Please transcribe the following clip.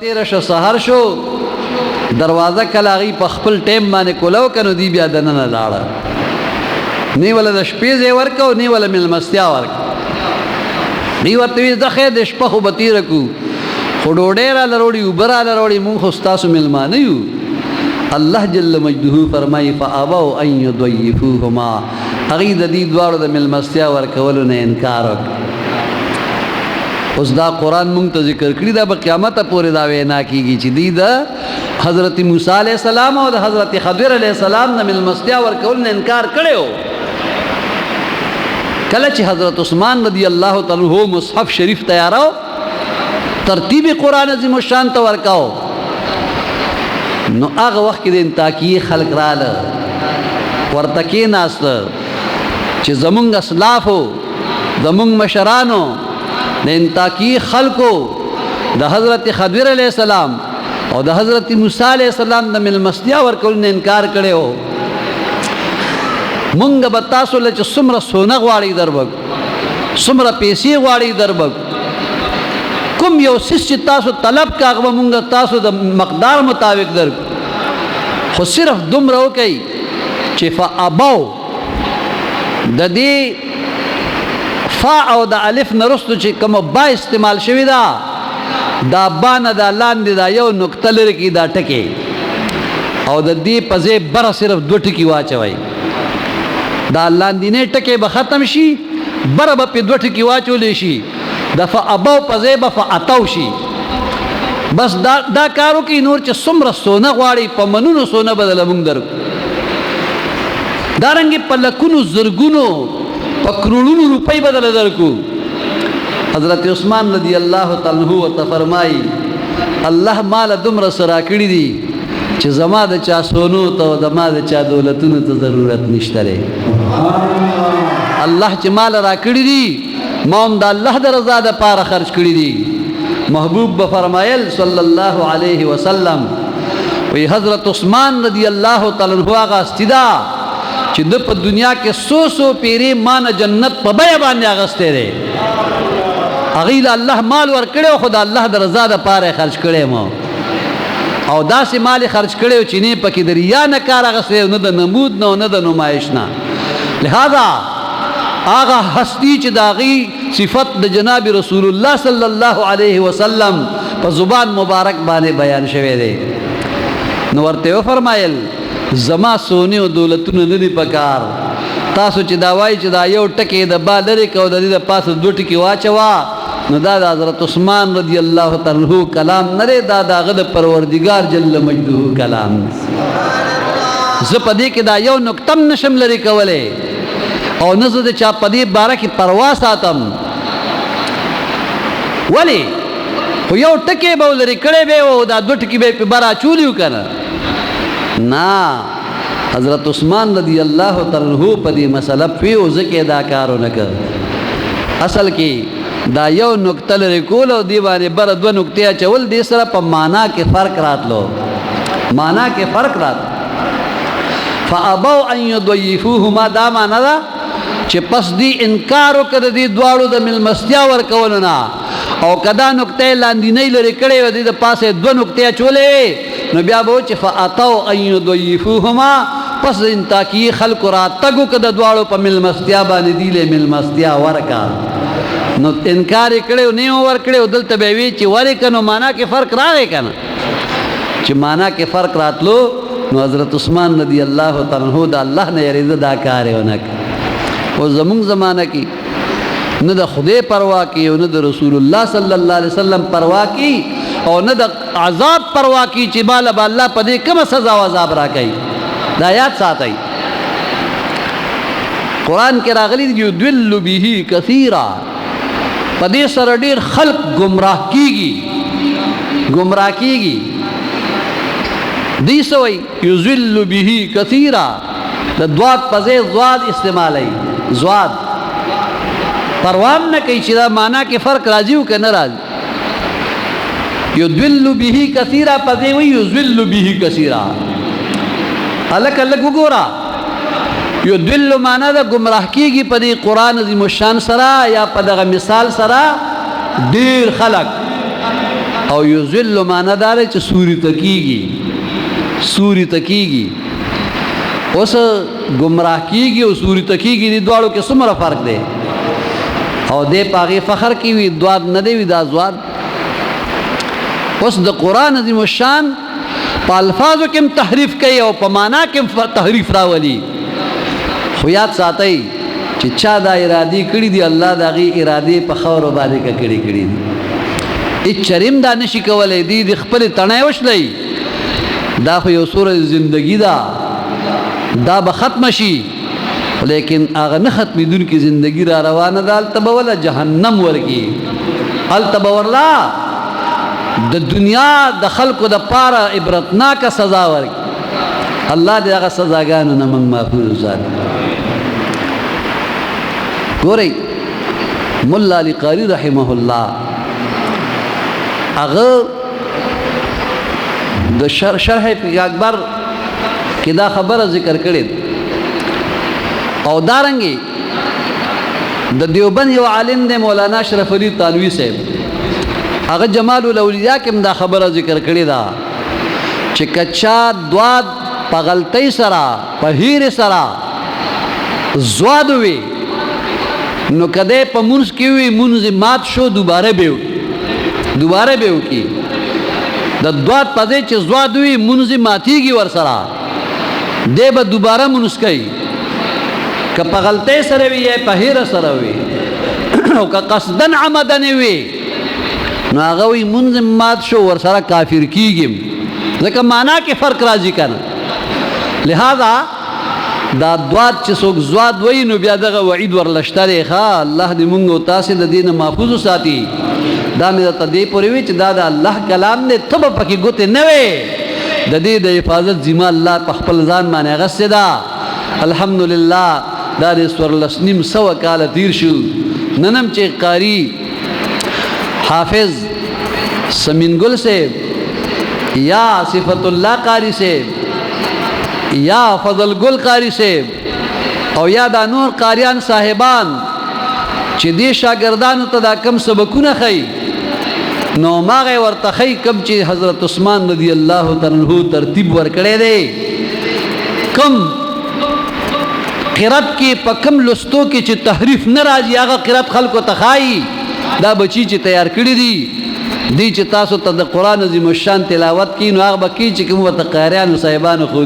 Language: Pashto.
تیر شو سحر شو دروازه کله غي په خپل ټیم باندې کولو کنو دی بیا دننه لاړه نی ولا د شپې ځای ورکو نی ولا ملمستیا ورکو دی ورته وی د خیر د شپه خو به تیر کو خو ډوډۍ را لروړي اوبه را لروړي مونږ خو ستاسو ملمانه یو الله جل مجده فرمایي فابوا ان يضيفوهما هغې د دې دواړو د ملمستیا ورکولو نه انکار وکړ اوس دا قرآن مونږ ته ذکر کړي دا به قیامت پورې دا وینا کیږي چې دی د حضرت موسی علیہ السلام او د حضرت خضر علیہ السلام د ملمستیا ورکول نه انکار کړو کله چې حضرت عثمان رضی الله تعالی عنہ مصحف شریف تیاراو ترتیب قرآن عظیم الشان ته ورکاو نو هغه وخت کې د انتاکیه خلق رااله ورته کېناسته چې زمونږ اسلافو زمونږ مشرانو د انتاکی خلقو د حضرت خضر علیہ السلام او د حضرت موسی علیہ السلام د ملمستیا ورکول نه انکار کړو مونږ به تاسو له چې څومره سونه غواړي دربګ څومره پیسې غواړي دربګ کوم یو څه چې تاسو طلب کاغه مونږ تاسو د مقدار مطابق درک خو صرف دومره وکي چې فابو د دې فا او د الف نرستو چې کوم با استعمال شوی دا دا با نه دا لاندې دا یو نقطه لري کې دا ټکی او د دې پځې بر صرف دو ټکی واچوي دا لاندې نه ټکی به ختم شي بر به په دو ټکی واچولې شي د فابو پځې به فاتو شي بس دا کارو کې نور چې څومره سونه غواړي په منونو سونه بدل مونږ درک دارنګ په لکونو زرګونو په کروڑونو روپۍ بدل درکو حضرت عثمان رضی الله تعالی عنہ ورته فرمایي الله مال دومره سره کړی دي چې زما د چا سونو ته زما د چا دولتونو ته ضرورت نشته لري الله چې مال را کړی دي ما هم د الله د رضا د پاره خرج کړی دي محبوب به فرمایل صلی الله علیه وسلم وی حضرت عثمان رضی الله تعالی عنہ هغه استدا چې د په دنیا کې سو پیری مان جنت په بیا باندې اغسته لري اغیل الله مال ور کړو خدا الله د رضا د پاره خرج کړي مو او داسې مال خرج کړو چې نه پکې د ریا نه کار اغسته نه د نمود نه د نمایش نه لہذا آغا هستی چې داغي صفت د جناب رسول الله صلی الله علیه وسلم په زبان مبارک باندې بیان شوه دی نو ورته فرمایل زما سونی او دولتونه نه دي پکار تاسو چې دا وای چې دا یو ټکی د با لري کو د دې د پاسه دوه ټکی واچوا نو دا د حضرت عثمان رضی الله تعالی عنہ کلام نه دا دغه د پروردگار جل مجده کلام زه پدې کې دا یو نقطه نشم لري کوله او نه زه چا پدې باره کې پروا ساتم ولی خو یو ټکی به لري کړي به او دا دوه ټکی به په بارا چولیو کنه نا حضرت عثمان رضی اللہ تعالی عنہ په دې مسله پیو ځکه دا کارو نه کړ اصل کې دا یو نقطه لري کول او دی باندې بر دوه نقطې چول دې سره په معنا کې فرق راتلو معنا کې فرق رات فابوا ان يضيفوهما دا معنا دا چې پس دی انکار وکړ دې دواړو د ملمستیا ورکول نه او کدا نقطه لاندې نه لري کړي و دې د پاسه دوه نقطې چولې نو بیا به چې فاتو ان يضيفوهما پس انتاکی خلق را تګو کده دواړو په ملمستیا باندې دی له ملمستیا ورکا نو انکار کړو نه ور کړو دلته به وی چې ور کنو معنا کې فرق راغی کنه چې معنا کې فرق راتلو نو حضرت عثمان رضی الله تعالی عنہ د الله نه یریده دا کارونه او زمون زمانہ کې نه د خدای پروا کی او نه د رسول الله صلی الله علیه وسلم پروا کی او نه د عذاب پروا کی چې بال الله په دې کوم سزا او عذاب راکړي دا یاد ساتي قران کې راغلي دی یذل به کثیرا په دې سره ډیر خلق گمراه کیږي دې سوې یذل به کثیرا د دوات په ځای زواد استعمالي زواد پروام نه کوي چې دا معنا کې فرق راځي او کنه راځي یذل به کثیرا پدې وی یذل به کثیرا الک وګورا یذل معنا دا گمراه کیږي په دې قران عظیم الشان سره یا په دغه مثال سره ډیر خلق او یذل معنی دار چې سوري تکیږي سوري تکیږي اوس گمراه کیږي او سوري تکیږي دي دواړو کې څومره فرق دی او دې پاغي فخر کی وی دواد نه دی وی دا زواد اوس د قران عظیم الشان په الفاظو کې تحریف کوي او په معنا کې تحریف راولي خو یاد ساتئ چې چا دا ارادي کړی دی الله دا غي ارادي په خور باندې کړی دي اچریم دا نشي کولای دی د خپل تڼای وشلای دا خو یو سوره زندگی دا به ختم شي لیکن هغه نه ختمېدون کې زندگی را روانه ده التبه ولا جهنم ورکی التبه ورلا د دنیا د خلقو د پاره عبرتناک سزا ورکی الله دې هغه سزاګانو نه موږ محفوظ وساتي ګورئ مولا علی قاری رحمه الله هغه د شرح اکبر کې دا خبره ذکر کړې او دارنګي د دیوبند یو عالم دی مولانا اشرف علي تانوی صاحب هغه جمال الاولیاء کې دا خبره ذکر کړې ده چې کچا دواد په غلطۍ سره په هیر سره زواد وي نو کده په مونږ کې وي مونږ مات شو دوباره به وکي د دواد په ځای چې زواد وي مونږ ماتيږي ور سره دی به دوباره مونږ کوي که په غلطۍ سره وي یا په هیر سره وي او که قصدن عمدن وي نو هغه وي مونږ مات شو ور سره کافر کیږم ځکه معنا کې فرق راځي کنه لہذا دا دواد چې څوک زواد وای نو بیا دغه وعید ورلشتره ښا الله دې مونږ او تاسو د دین محفوظ ساتي دا مې ته دې پورې وی چې دا د الله کلام دې تب پکې ګوته نه وي د دې د حفاظت ذمہ الله په خپل ځان باندې غسه دا الحمدلله دا دې سورلسنیم سو کال تیر شو ننم چې قاری حافظ سمین گل سے یا صفت اللہ قاری سے یا فضل گل قاری سے او یا دا نور قاریان صاحبان چې دې شاګردانو ته دا کم سبقونه خي نو ماغه ورته خي کم چې حضرت عثمان رضی الله تعالی عنہ ترتیب ورکړي دي کم قرات کې په کم لستو کې چې تحریف ناراضي هغه قرات خلکو تخای دا بچی چې تیار کړی دي چې تاسو ته د قران عظیم الشان تلاوت کین او هغه بکی چې کوم ته قاریان صاحبانو خو